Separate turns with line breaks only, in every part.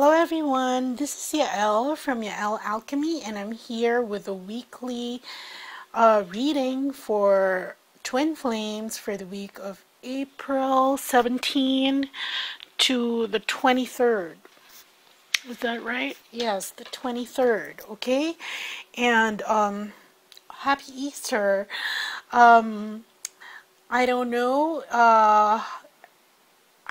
Hello everyone, this is Yael from Yael Alchemy, and I'm here with a weekly reading for Twin Flames for the week of April 17 to the 23rd. Is that right? Yes, the 23rd, okay? And happy Easter. I don't know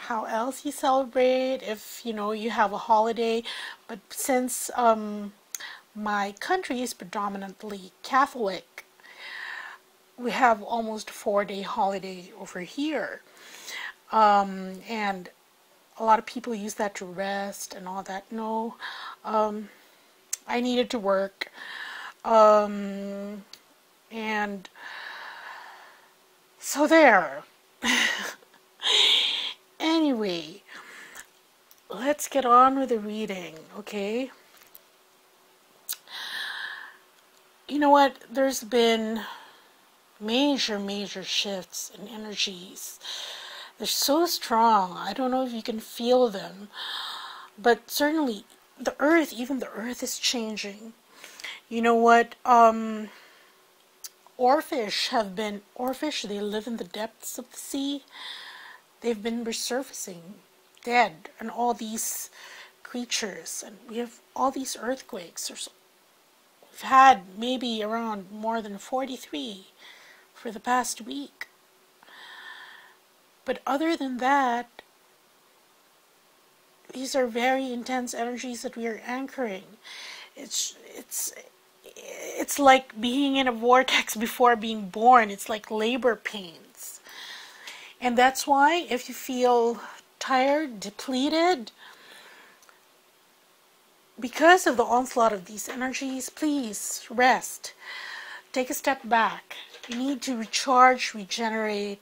how else you celebrate, if you have a holiday, but since my country is predominantly Catholic, we have almost a 4-day holiday over here, and a lot of people use that to rest and all that. No, I needed to work, and so there. Anyway, let's get on with the reading, okay? You know what? There's been major shifts in energies. They're so strong. I don't know if you can feel them, but certainly the earth, even the earth is changing. You know what? Oarfish, they live in the depths of the sea. They've been resurfacing, dead, and all these creatures, and we have all these earthquakes. We've had maybe around more than 43 for the past week. But other than that, these are very intense energies that we are anchoring. It's like being in a vortex before being born. It's like labor pains. And that's why if you feel tired, depleted, because of the onslaught of these energies, please rest. Take a step back. You need to recharge, regenerate,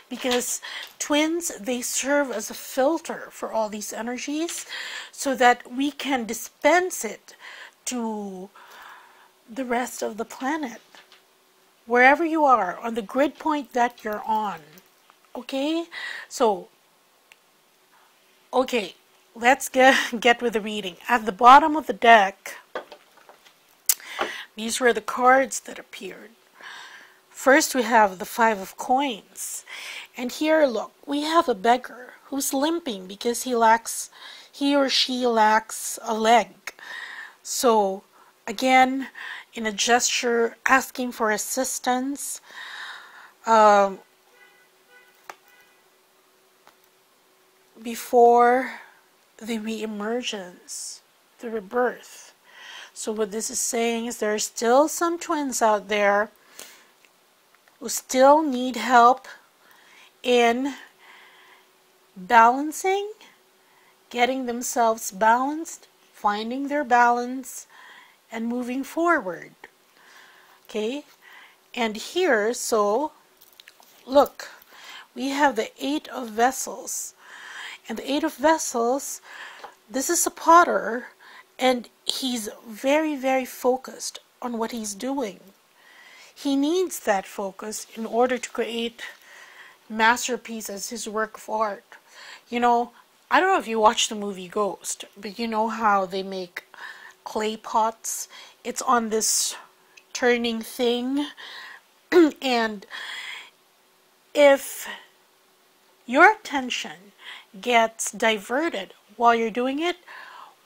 because twins, they serve as a filter for all these energies so that we can dispense it to the rest of the planet, wherever you are, on the grid point that you're on. Okay, so, okay, let's get with the reading. At the bottom of the deck, these were the cards that appeared. First, we have the 5 of coins. And here, look, we have a beggar who's limping because he or she lacks a leg. So, again, in a gesture, asking for assistance, before the re-emergence, the rebirth. So what this is saying is there are still some twins out there who still need help in balancing, getting themselves balanced, finding their balance, and moving forward. Okay? And here, so, look, we have the 8 of Vessels. And the 8 of Vessels, this is a potter, and he's very focused on what he's doing. He needs that focus in order to create masterpieces, his work of art. You know, I don't know if you watch the movie Ghost, but you know how they make clay pots? It's on this turning thing, and if your attention gets diverted while you're doing it,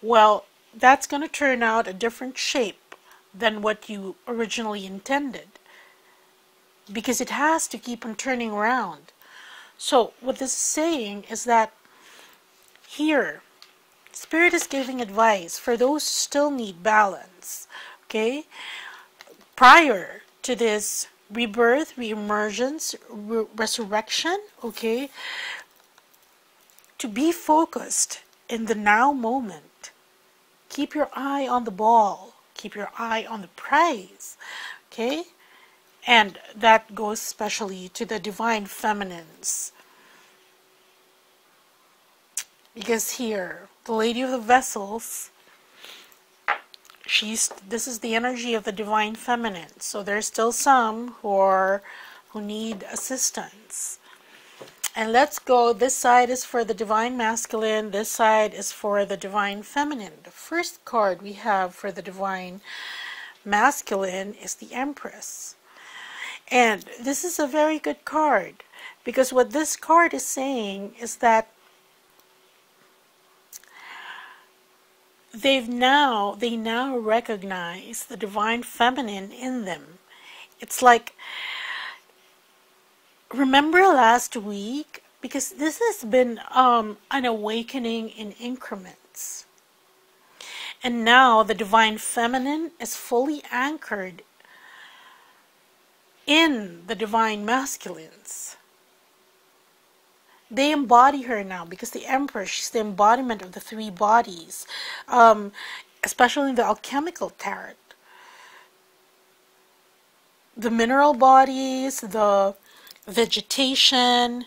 well, that's going to turn out a different shape than what you originally intended, because it has to keep on turning around. So what this is saying is that here, Spirit is giving advice for those who still need balance, okay? Prior to this rebirth, re-emergence, resurrection, okay? To be focused in the now moment. Keep your eye on the ball. Keep your eye on the prize. Okay? And that goes especially to the divine feminines. Because here, the Lady of the Vessels, this is the energy of the divine feminine. So there's still some who need assistance. And let's go. This side is for the divine masculine. This side is for the divine feminine. The first card we have for the divine masculine is the Empress. And this is a very good card, because what this card is saying is that they now recognize the divine feminine in them. It's like, remember last week, because this has been an awakening in increments, and now the divine feminine is fully anchored in the divine masculines. They embody her now, because the Empress, she's the embodiment of the three bodies, especially the alchemical tarot. The mineral bodies, the vegetation,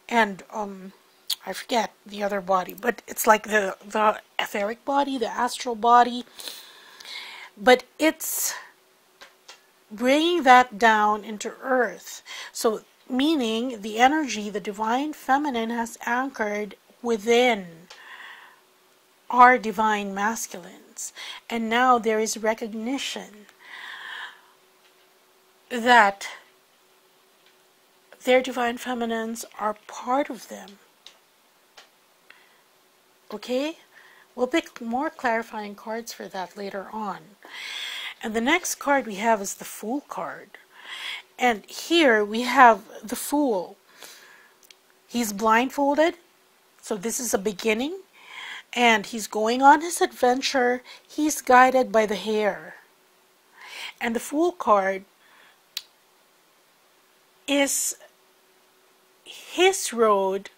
and I forget the other body, but it's like the etheric body, the astral body. But it's bringing that down into earth. So meaning the energy, the divine feminine, has anchored within our divine masculines. And now there is recognition that their divine feminines are part of them. Okay? We'll pick more clarifying cards for that later on. And the next card we have is the Fool card. And here we have the Fool. He's blindfolded, so this is a beginning. And he's going on his adventure. He's guided by the hare. And the Fool card is his road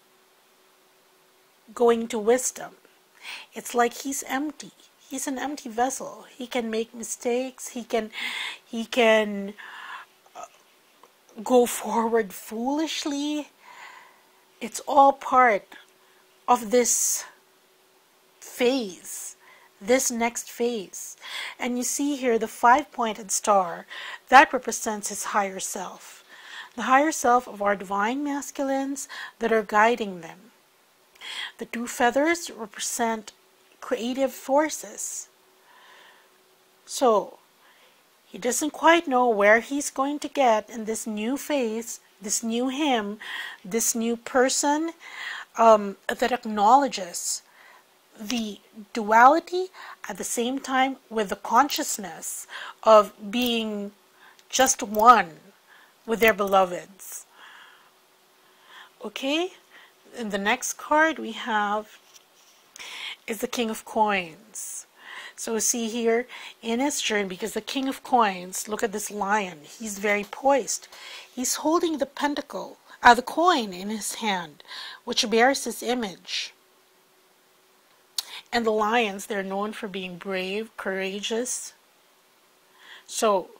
going to wisdom. It's like he's empty. He's an empty vessel. He can make mistakes. He can go forward foolishly. It's all part of this phase, this next phase. And you see here the 5-pointed star, that represents his higher self. The higher self of our divine masculines that are guiding them. The 2 feathers represent creative forces. So he doesn't quite know where he's going to get in this new phase, this new him, this new person that acknowledges the duality at the same time with the consciousness of being just one with their beloveds. Okay? And the next card we have is the King of Coins. So see here in his journey, because the King of Coins, look at this lion. He's very poised. He's holding the pentacle, the coin in his hand, which bears his image. And the lions, they're known for being brave, courageous. So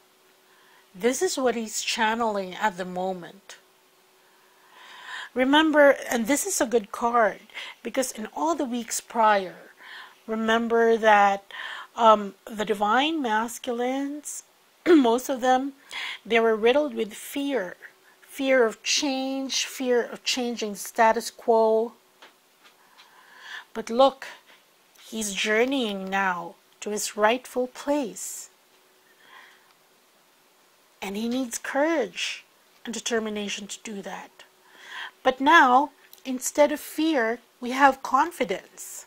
this is what he's channeling at the moment. Remember, and this is a good card, because in all the weeks prior, remember that the divine masculines, most of them, they were riddled with fear. Fear of change, fear of changing the status quo. But look, he's journeying now to his rightful place. And he needs courage and determination to do that. But now, instead of fear, we have confidence.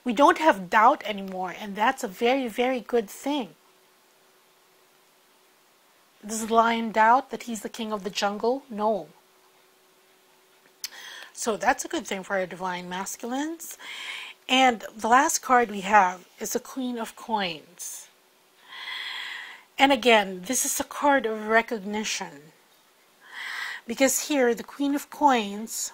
We don't have doubt anymore, and that's a very, very good thing. Does the lion doubt that he's the king of the jungle? No. So that's a good thing for our divine masculines. And the last card we have is the Queen of Coins. And again, this is a card of recognition. Because here, the Queen of Coins,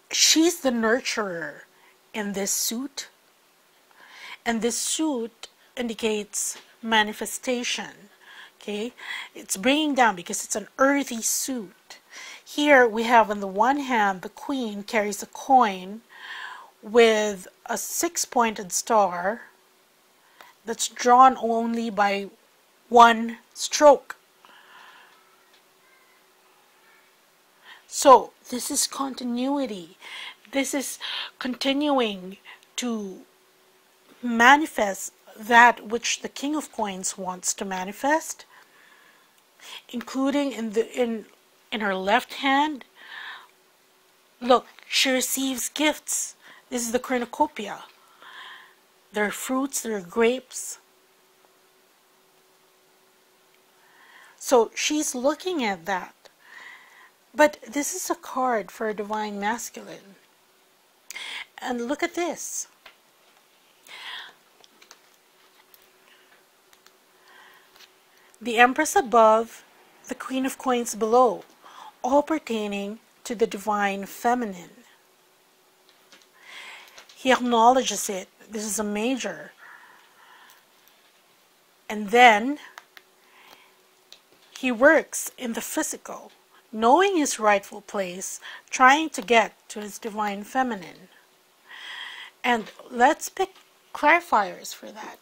she's the nurturer in this suit. And this suit indicates manifestation. Okay? It's bringing down because it's an earthy suit. Here we have on the one hand, the Queen carries a coin with a 6-pointed star that's drawn only by one stroke. So this is continuity. This is continuing to manifest that which the King of Coins wants to manifest, including in her left hand. Look, she receives gifts. This is the cornucopia. There are fruits, there are grapes. So she's looking at that. But this is a card for a divine masculine. And look at this. The Empress above, the Queen of Coins below, all pertaining to the divine feminine. He acknowledges it. This is a major. And then he works in the physical, knowing his rightful place, trying to get to his divine feminine. And let's pick clarifiers for that.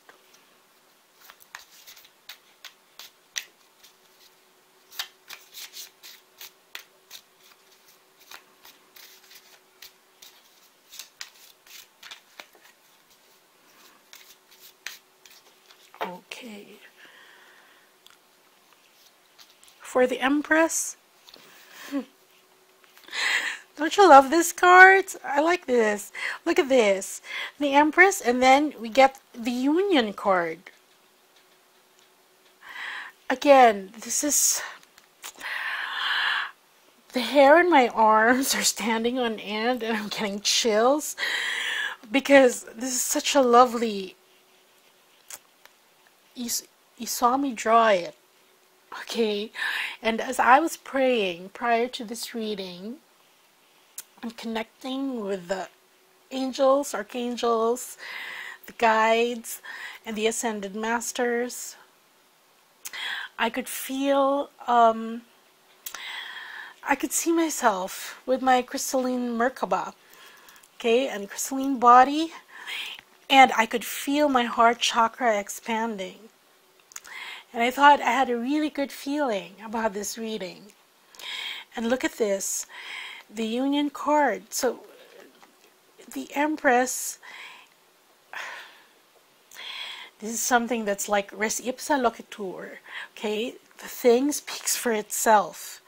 Okay. For the Empress, don't you love this card? I like this. Look at this. The Empress, and then we get the Union card. Again, this is... the hair in my arms are standing on end and I'm getting chills because this is such a lovely... You saw me draw it. Okay, and as I was praying prior to this reading and connecting with the angels, archangels, the guides, and the ascended masters, I could feel, I could see myself with my crystalline Merkaba, okay, and crystalline body, and I could feel my heart chakra expanding. And I thought I had a really good feeling about this reading. And look at this, the Union card. So the Empress, this is something that's like res ipsa loquitur, okay? The thing speaks for itself.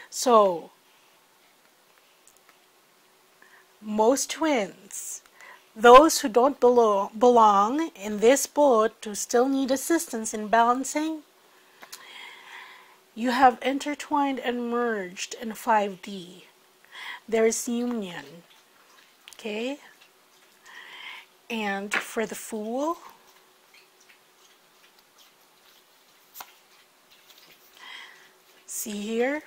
So most twins, those who don't belong in this boat, who still need assistance in balancing, you have intertwined and merged in 5D. There is union. Okay? And for the Fool, see here?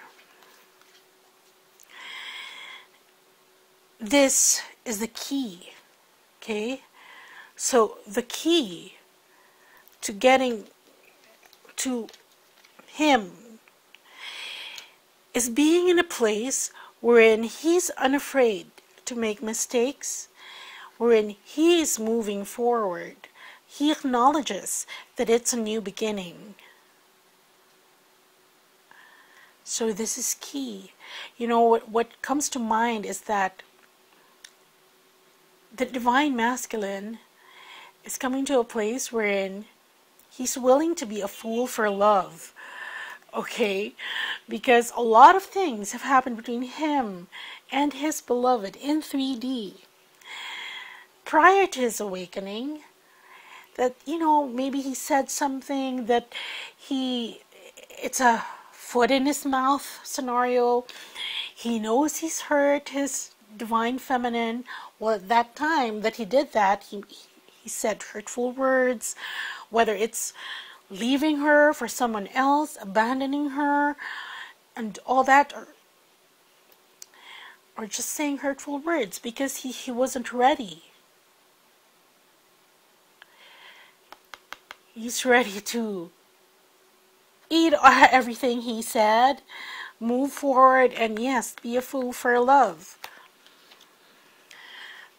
This is the key. Okay, so the key to getting to him is being in a place wherein he's unafraid to make mistakes, wherein he is moving forward. He acknowledges that it's a new beginning. So this is key. You know, what comes to mind is that the divine masculine is coming to a place wherein he's willing to be a fool for love, okay? Because a lot of things have happened between him and his beloved in 3D prior to his awakening, that, you know, maybe he said something that it's a foot in his mouth scenario. He knows he's hurt his divine feminine. Well, at that time that he did that, he said hurtful words, whether it's leaving her for someone else, abandoning her, and all that, or just saying hurtful words because he wasn't ready. He's ready to eat everything he said, move forward, and yes, be a fool for love.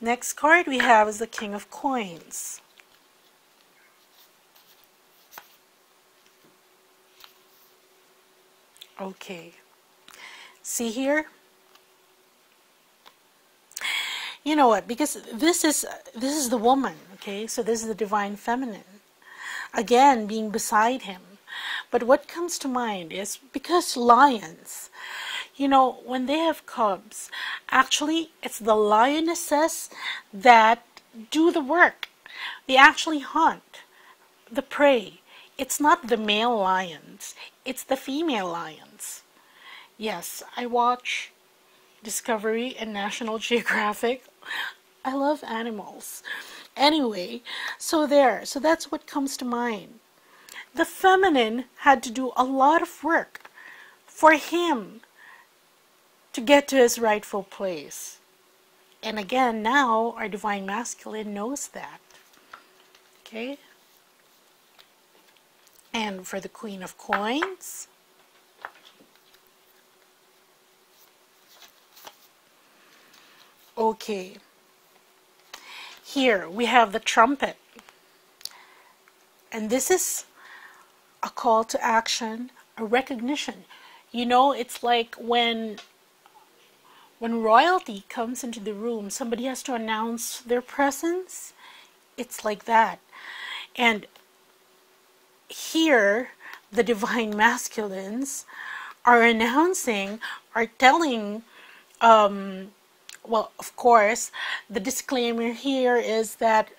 Next card we have is the King of Coins. Okay. See here? You know what? Because this is the woman, okay? So this is the divine feminine. Again, being beside him. But what comes to mind is because lions, you know, when they have cubs, actually it's the lionesses that do the work. They actually hunt the prey. It's not the male lions, it's the female lions. Yes, I watch Discovery and National Geographic. I love animals. Anyway, so that's what comes to mind. The feminine had to do a lot of work for him to get to his rightful place. And again, now our divine masculine knows that. Okay? And for the Queen of Coins, okay, here we have the trumpet. And this is a call to action, a recognition. You know, it's like when royalty comes into the room, somebody has to announce their presence. It's like that. And here, the divine masculines are announcing, are telling, well, of course, the disclaimer here is that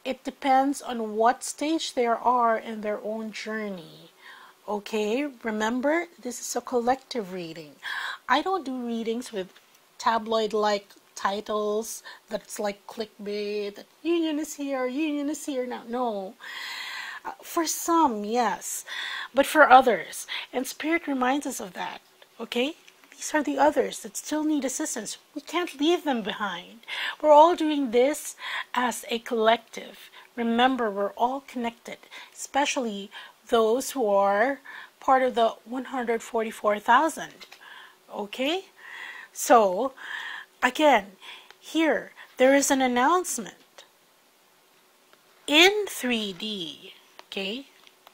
it depends on what stage they are in their own journey. Okay, remember, this is a collective reading. I don't do readings with tabloid-like titles that's like clickbait, that union is here now. No. For some, yes, but for others, and Spirit reminds us of that, okay? These are the others that still need assistance. We can't leave them behind. We're all doing this as a collective. Remember, we're all connected, especially those who are part of the 144,000, okay? So, again, here, there is an announcement in 3D, okay?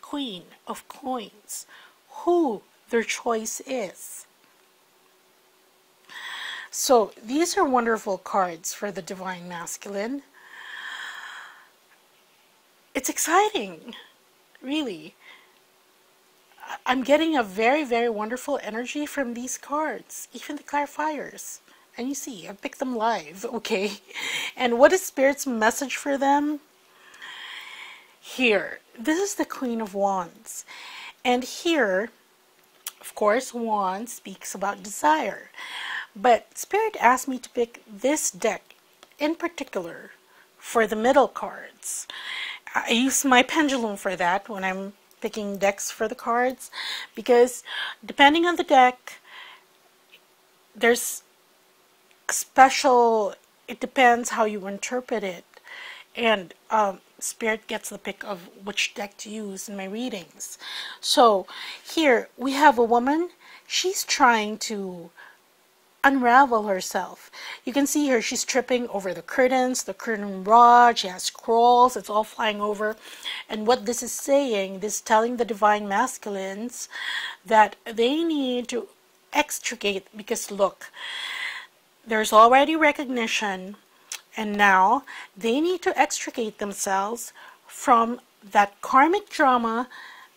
Queen of Coins, who their choice is. So these are wonderful cards for the divine masculine. It's exciting, really. I'm getting a very, very wonderful energy from these cards, even the clarifiers. And you see, I picked them live, okay? And what is Spirit's message for them? Here, this is the Queen of Wands. And here, of course, Wands speaks about desire. But Spirit asked me to pick this deck in particular for the middle cards. I use my pendulum for that when I'm picking decks for the cards, because depending on the deck, there's special, it depends how you interpret it. And Spirit gets the pick of which deck to use in my readings. So here we have a woman. She's trying to unravel herself. You can see her, she's tripping over the curtains, the curtain rod, she has scrolls, it's all flying over. And what this is saying, this is telling the divine masculines that they need to extricate, because look, there's already recognition, and now they need to extricate themselves from that karmic drama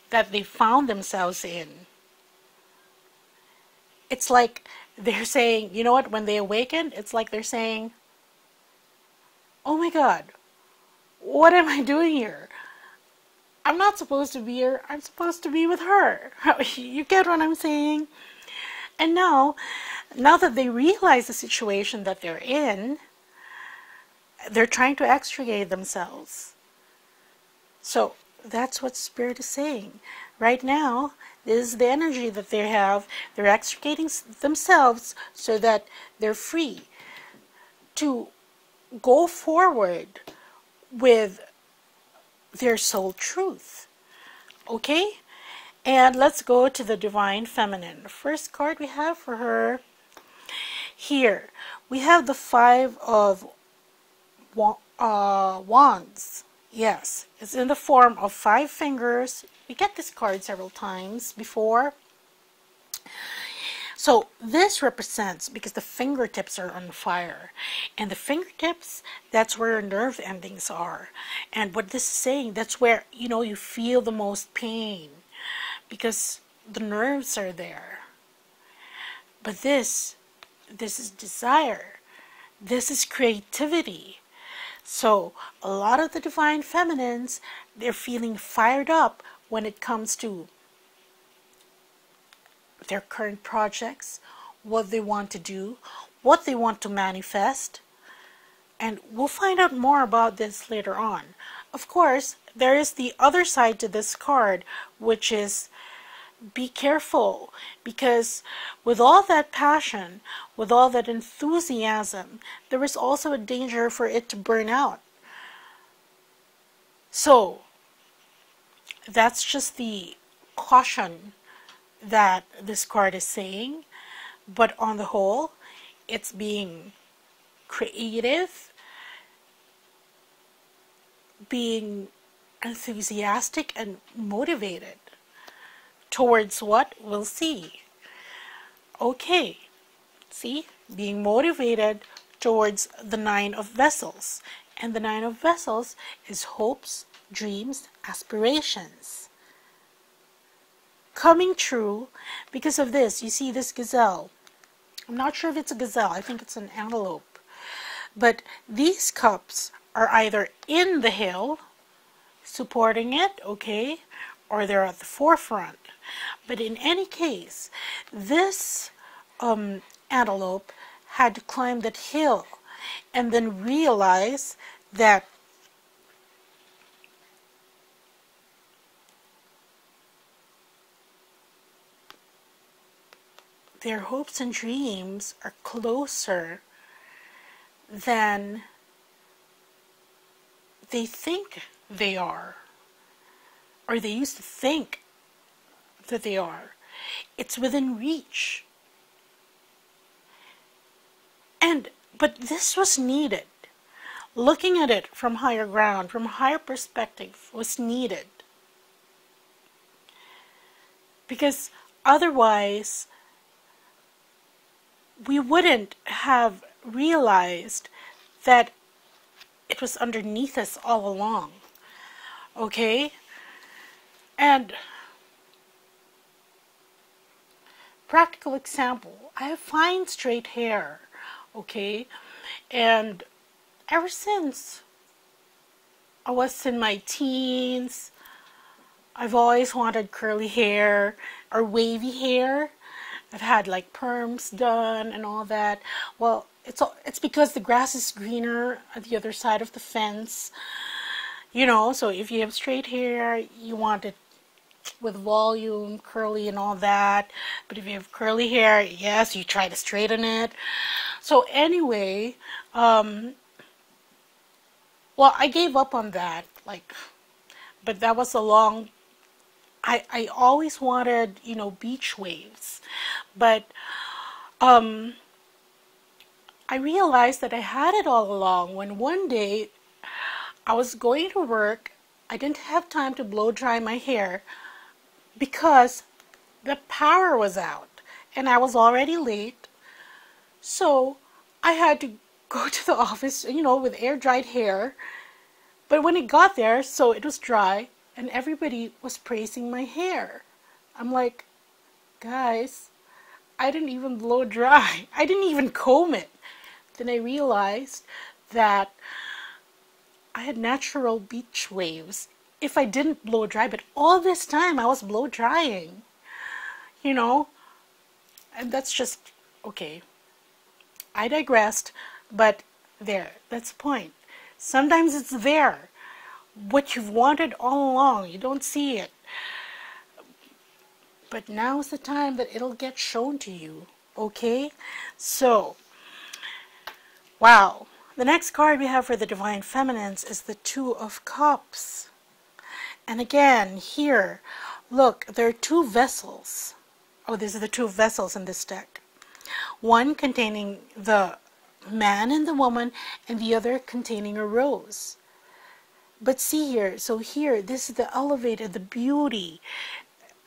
that they found themselves in. It's like they're saying, you know what, when they awakened, it's like they're saying, oh my God, what am I doing here? I'm not supposed to be here. I'm supposed to be with her. You get what I'm saying? And now that they realize the situation that they're in, they're trying to extricate themselves. So that's what Spirit is saying. Right now, this is the energy that they have. They're extricating themselves so that they're free to go forward with their soul truth. Okay? And let's go to the divine feminine. The first card we have for her here, we have the Five of Wands. Yes, it's in the form of 5 fingers. We get this card several times before. So this represents, because the fingertips are on fire, and the fingertips, that's where your nerve endings are. And what this is saying, that's where, you know, you feel the most pain, because the nerves are there. But this is desire. This is creativity. So a lot of the divine feminines, they're feeling fired up when it comes to their current projects, what they want to do, what they want to manifest. And we'll find out more about this later on. Of course, there is the other side to this card, which is be careful, because with all that passion, with all that enthusiasm, there is also a danger for it to burn out. So that's just the caution that this card is saying. But on the whole, it's being creative, being enthusiastic and motivated towards what we'll see. Okay, see, being motivated towards the Nine of Vessels. And the Nine of Vessels is hopes, dreams, aspirations coming true because of this. You see this gazelle. I'm not sure if it's a gazelle. I think it's an antelope. But these cups are either in the hill, supporting it, okay, or they're at the forefront. But in any case, this antelope had to climb that hill and then realize that their hopes and dreams are closer than they think they are, or they used to think that they are. It's within reach. But this was needed. Looking at it from higher ground, from a higher perspective, was needed. Because otherwise, we wouldn't have realized that it was underneath us all along. Okay? And practical example, I have fine straight hair. Okay? And ever since I was in my teens, I've always wanted curly hair or wavy hair. I've had like perms done and all that. Well, it's because the grass is greener at the other side of the fence. You know, so if you have straight hair, you want it with volume, curly and all that. But if you have curly hair, yes, you try to straighten it. So anyway, well, I gave up on that, but that was a long, I always wanted, you know, beach waves, but I realized that I had it all along when one day I was going to work. I didn't have time to blow dry my hair because the power was out and I was already late. So I had to go to the office, you know, with air dried hair. But when it got there, so it was dry and everybody was praising my hair. I'm like, guys, I didn't even blow dry. I didn't even comb it. Then I realized that I had natural beach waves if I didn't blow dry. But all this time I was blow drying, you know, and that's just, okay. I digressed, but there, that's the point. Sometimes it's there. What you've wanted all along, you don't see it. But now's the time that it'll get shown to you, okay? So, wow. The next card we have for the Divine Feminines is the Two of Cups. And again, here, look, there are two vessels. Oh, these are the two vessels in this deck. One containing the man and the woman, and the other containing a rose. But see here, so here, this is the elevated, the beauty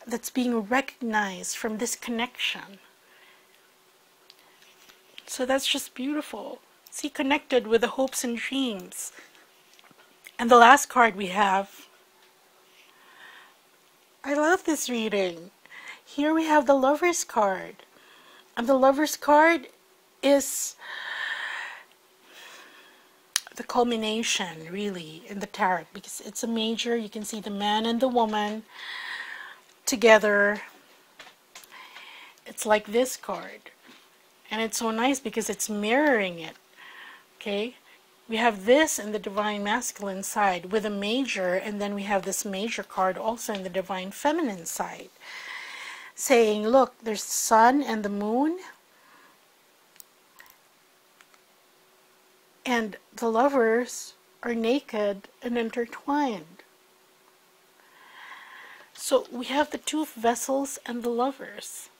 that's being recognized from this connection. So that's just beautiful. See, connected with the hopes and dreams. And the last card we have, I love this reading. Here we have the Lover's card. And the Lover's card is the culmination, really, in the tarot, because it's a major. You can see the man and the woman together. It's like this card. And it's so nice because it's mirroring it. Okay? We have this in the Divine Masculine side with a major, and then we have this major card also in the Divine Feminine side, saying, look, there's the sun and the moon, and the lovers are naked and intertwined. So we have the two vessels and the lovers.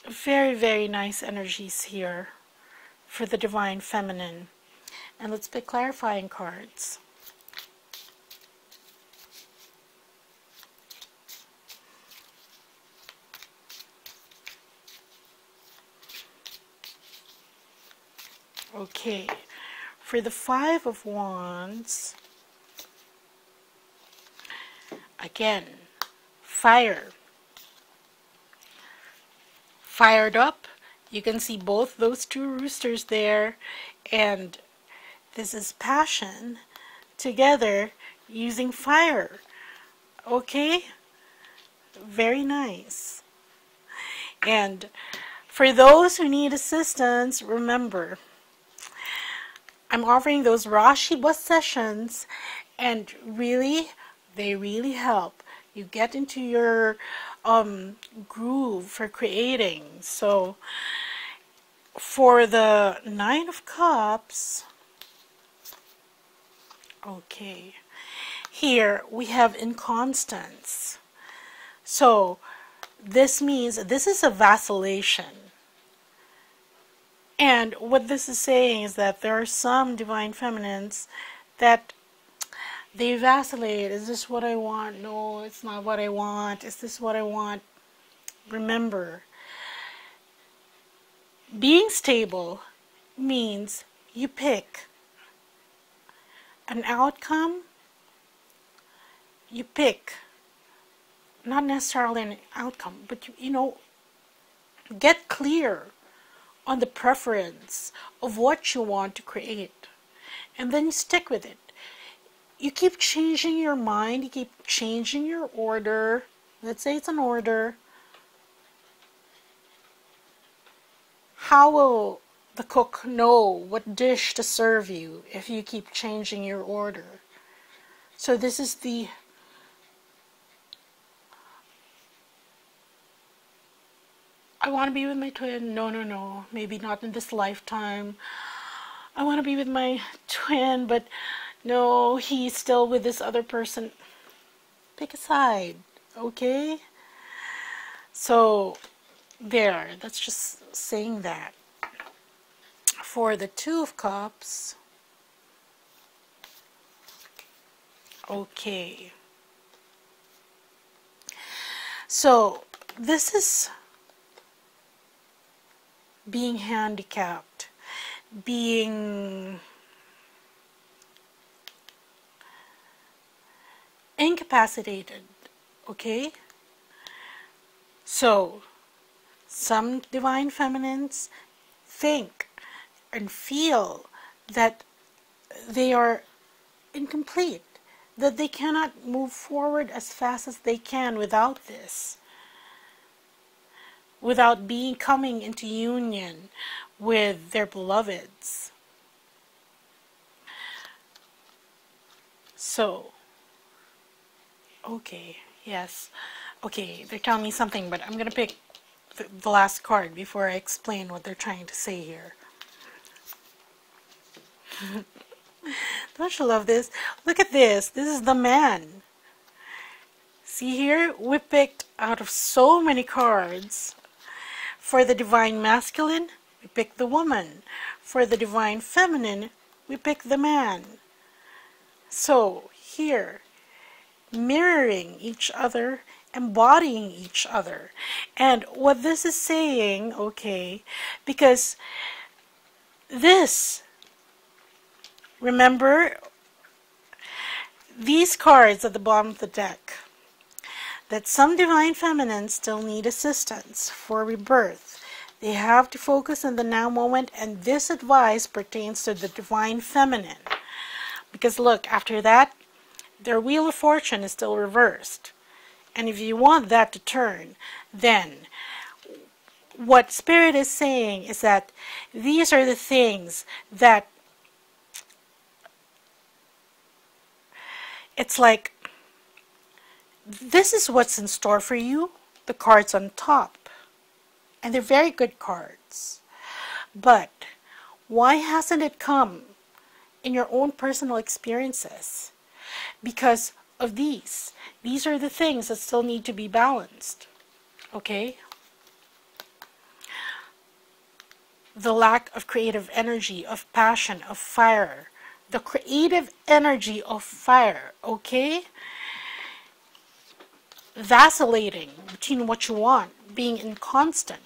Very, very nice energies here for the Divine Feminine. And let's pick clarifying cards. Okay, for the Five of Wands, again, fire. Fired up. You can see both those two roosters there, and this is passion together using fire. Okay, very nice. And for those who need assistance, remember, I'm offering those RASHEEBA sessions, and really, they really help. You get into your groove for creating. So for the Nine of Cups, okay, here we have inconstance. So this means this is a vacillation. And what this is saying is that there are some Divine Feminines that they vacillate. Is this what I want? No, it's not what I want. Is this what I want? Remember, being stable means you pick an outcome. You pick, not necessarily an outcome, but you know, get clear on the preference of what you want to create, and then you stick with it. You keep changing your mind, you keep changing your order. Let's say it's an order. How will the cook know what dish to serve you if you keep changing your order? So this is the I want to be with my twin. No. Maybe not in this lifetime. I want to be with my twin, but no, he's still with this other person. Pick a side, okay? So, there. That's just saying that. For the Two of Cups, okay. So, this is being handicapped, being incapacitated, okay? So, some Divine Feminines think and feel that they are incomplete, that they cannot move forward as fast as they can without this, without coming into union with their beloveds. So, okay, yes, okay, they're telling me something, but I'm going to pick the last card before I explain what they're trying to say here. Don't you love this? Look at this. This is the man. See here? We picked out of so many cards. For the Divine Masculine, we pick the woman. For the Divine Feminine, we pick the man. So, here, mirroring each other embodying each other. And what this is saying, okay, because this, remember, these cards at the bottom of the deck, that some divine feminines still need assistance for rebirth. They have to focus on the now moment, and this advice pertains to the divine feminine. Because look, after that, their wheel of fortune is still reversed. And if you want that to turn, then what Spirit is saying is that these are the things that it's like, this is what's in store for you, the cards on top. And they're very good cards. But why hasn't it come in your own personal experiences? Because of these. These are the things that still need to be balanced. Okay? The lack of creative energy, of passion, of fire. The creative energy of fire. Okay? Vacillating between what you want, being inconstant.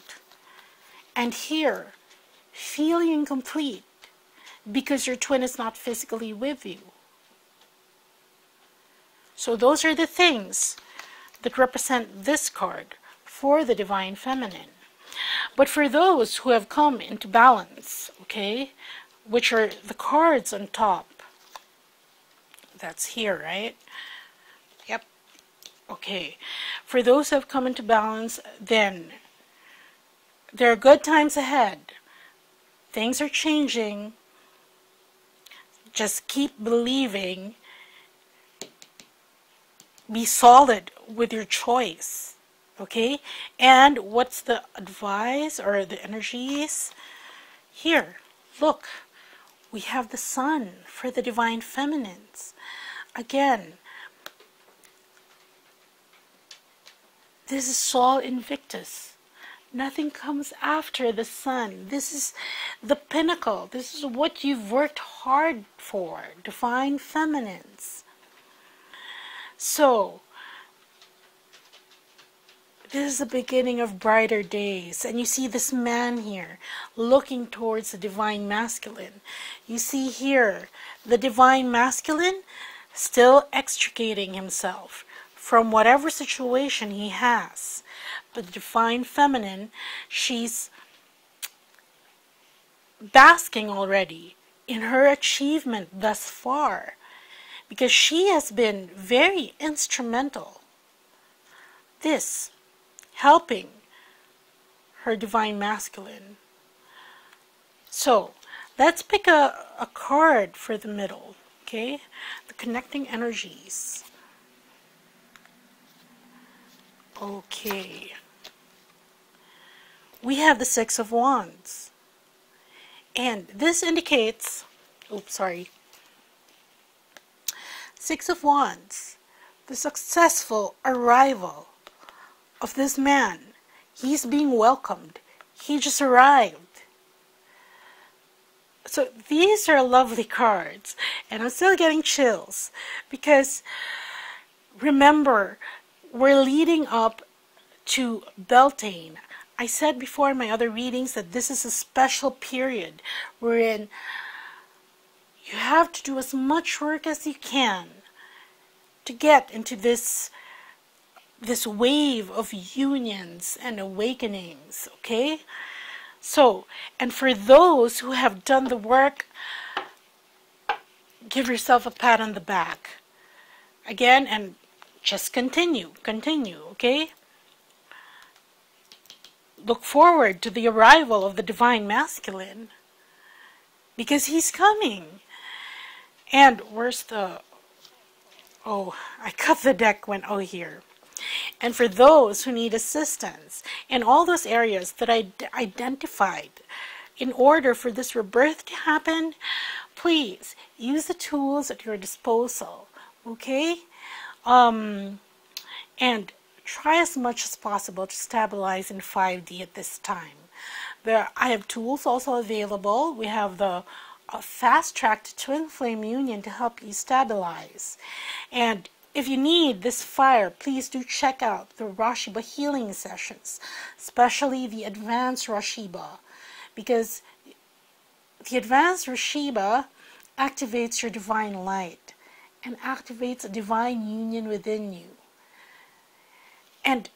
And here, feeling incomplete because your twin is not physically with you. So those are the things that represent this card for the divine feminine. But for those who have come into balance, okay, which are the cards on top, that's here, right? Yep. Okay. For those who have come into balance, then there are good times ahead. Things are changing. Just keep believing. Be solid with your choice. Okay? And what's the advice or the energies? Here, look. We have the sun for the divine feminines. Again, this is Sol Invictus. Nothing comes after the sun. This is the pinnacle. This is what you've worked hard for, divine feminines. So, this is the beginning of brighter days. And you see this man here looking towards the divine masculine. You see here the divine masculine still extricating himself from whatever situation he has. But the divine feminine, she's basking already in her achievement thus far, because she has been very instrumental. This helping her divine masculine. So let's pick a card for the middle, okay? The connecting energies. Okay. We have the Six of Wands. And this indicates, oops, sorry. Six of Wands, the successful arrival of this man. He's being welcomed. He just arrived. So these are lovely cards. And I'm still getting chills. Because remember, we're leading up to Beltane. I said before in my other readings that this is a special period wherein you have to do as much work as you can to get into this wave of unions and awakenings, okay? So, and for those who have done the work, give yourself a pat on the back. Again, and just continue, okay? Look forward to the arrival of the divine masculine, because he's coming. And where's the, oh, I cut the deck when, oh, here. And for those who need assistance in all those areas that I identified, in order for this rebirth to happen, please use the tools at your disposal, okay? And try as much as possible to stabilize in 5D at this time. I have tools also available. We have the fast track to twin flame union to help you stabilize. And if you need this fire, please do check out the RASHEEBA healing sessions, especially the advanced RASHEEBA, because the advanced RASHEEBA activates your divine light and activates a divine union within you. And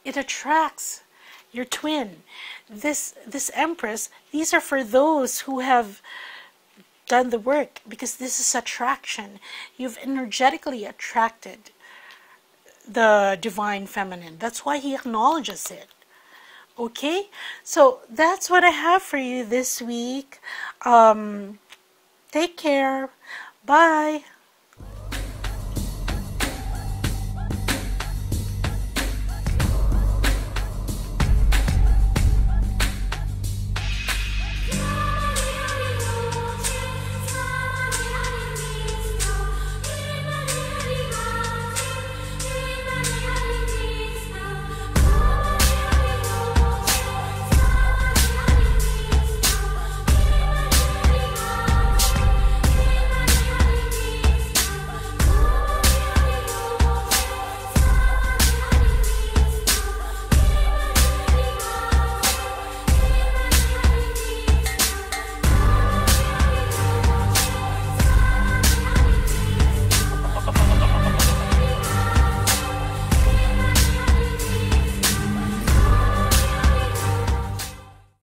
it attracts your twin. This Empress, these are for those who have done the work, because this is attraction. You've energetically attracted the divine feminine. That's why he acknowledges it. Okay, so that's what I have for you this week. Take care. Bye.